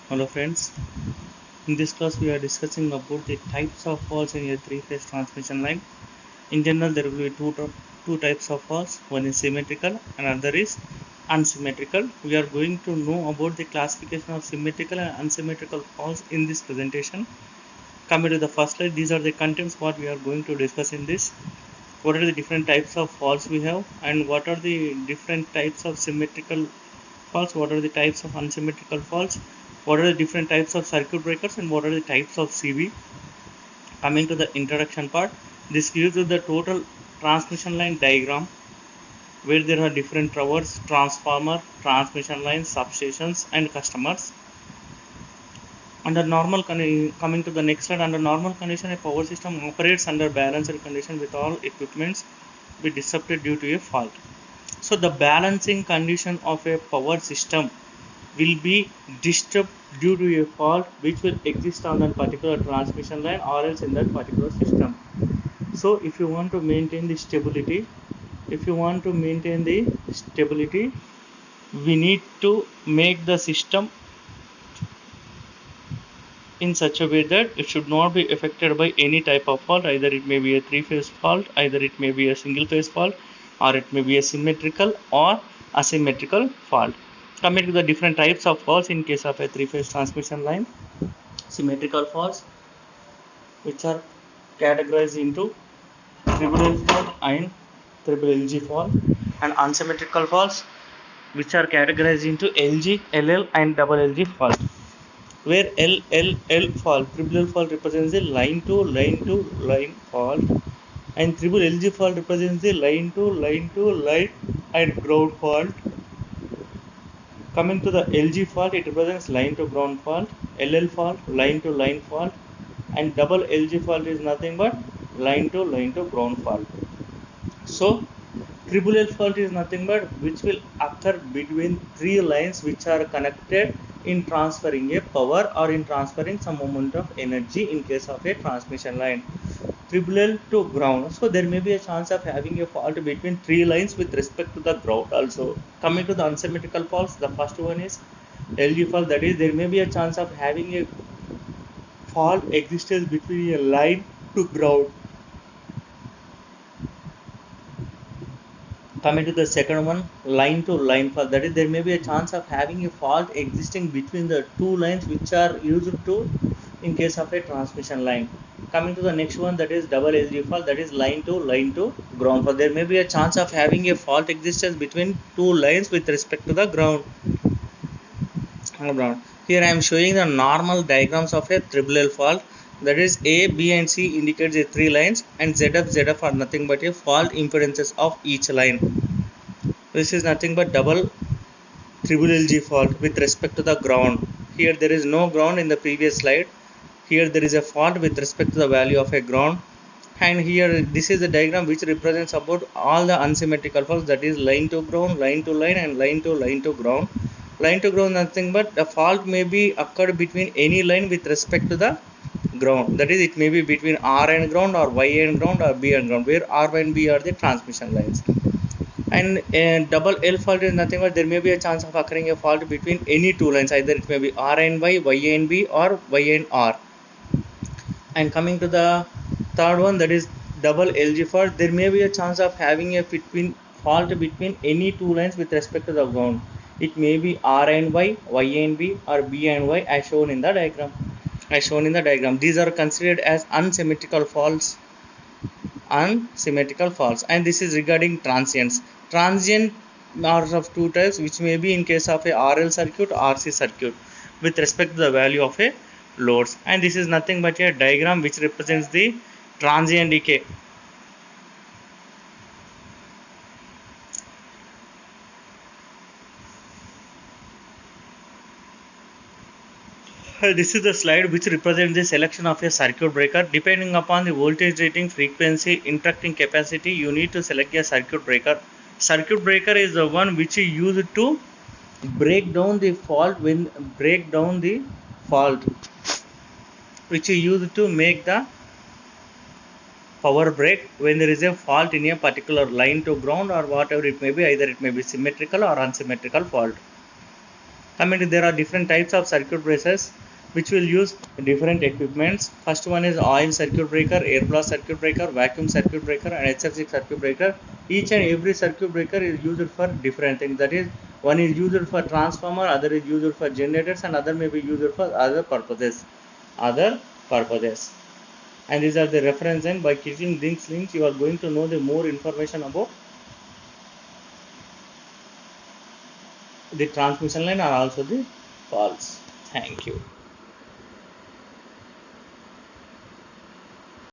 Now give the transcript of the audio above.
Hello friends, in this class we are discussing about the types of faults in a three-phase transmission line. In general there will be two types of faults, one is symmetrical and another is unsymmetrical. We are going to know about the classification of symmetrical and unsymmetrical faults in this presentation. Coming to the first slide, these are the contents what we are going to discuss in this. What are the different types of faults we have and what are the different types of symmetrical faults, what are the types of unsymmetrical faults, what are the different types of circuit breakers, and what are the types of CV. Coming to the introduction part, this gives you the total transmission line diagram where there are different towers, transformer, transmission lines, substations, and customers. Under normal coming to the next slide, under normal condition, a power system operates under balanced condition with all equipments be disrupted due to a fault. So the balancing condition of a power system will be disturbed due to a fault which will exist on that particular transmission line or else in that particular system. So if you want to maintain the stability, we need to make the system in such a way that it should not be affected by any type of fault. Either it may be a three-phase fault, either it may be a single-phase fault, or it may be a symmetrical or asymmetrical fault. Coming to the different types of faults in case of a three-phase transmission line, symmetrical faults, which are categorized into triple L fault and triple LG fault, and unsymmetrical faults, which are categorized into LG, LL, and double LG fault. Where L fault, triple L fault represents the line to line fault, and triple LG fault represents the line to line and ground fault. Coming to the LG fault, it represents line to ground fault, LL fault, line to line fault, and double LG fault is nothing but line to ground fault. So triple L fault is nothing but which will occur between three lines which are connected in transferring a power or in transferring some amount of energy in case of a transmission line. Triple L to ground, so there may be a chance of having a fault between three lines with respect to the ground also. Coming to the unsymmetrical faults, the first one is LG fault, that is there may be a chance of having a fault existence between a line to ground. Coming to the second one, line to line fault, that is there may be a chance of having a fault existing between the two lines which are used to in case of a transmission line. Coming to the next one, that is double LG fault, that is line to ground fault, there may be a chance of having a fault existence between two lines with respect to the ground. Here I am showing the normal diagrams of a triple L fault, that is A, B and C indicates the three lines and ZF, ZF are nothing but a fault impedances of each line. This is nothing but double triple LG fault with respect to the ground. Here there is no ground in the previous slide. Here there is a fault with respect to the value of a ground. And here this is the diagram which represents about all the unsymmetrical faults, that is line to ground, line to line and line to ground. Line to ground nothing but the fault may be occurred between any line with respect to the ground, that is it may be between R and ground or Y and ground or B and ground, where R and B are the transmission lines. And double L fault is nothing but there may be a chance of occurring a fault between any two lines, either it may be R and Y, Y and B or Y and R. And coming to the third one, that is double LG fault, there may be a chance of having a fault between any two lines with respect to the ground. It may be R and Y, Y and B or B and Y as shown in the diagram. These are considered as unsymmetrical faults, and this is regarding transients. Transient are of two types, which may be in case of a RL circuit or RC circuit with respect to the value of a loads, and this is nothing but a diagram which represents the transient decay. This is the slide which represents the selection of a circuit breaker. Depending upon the voltage rating, frequency, interacting capacity, you need to select a circuit breaker. Circuit breaker is the one which is used to break down the fault which is used to make the power break when there is a fault in a particular line to ground or whatever it may be, either it may be symmetrical or unsymmetrical fault. Coming to, there are different types of circuit breakers which will use different equipments. First one is oil circuit breaker, air blast circuit breaker, vacuum circuit breaker, and HFC circuit breaker. Each and every circuit breaker is used for different things. That is, one is used for transformer, other is used for generators, and other may be used for other purposes. And these are the reference, and by clicking these links you are going to know the more information about the transmission line and also the faults. Thank you.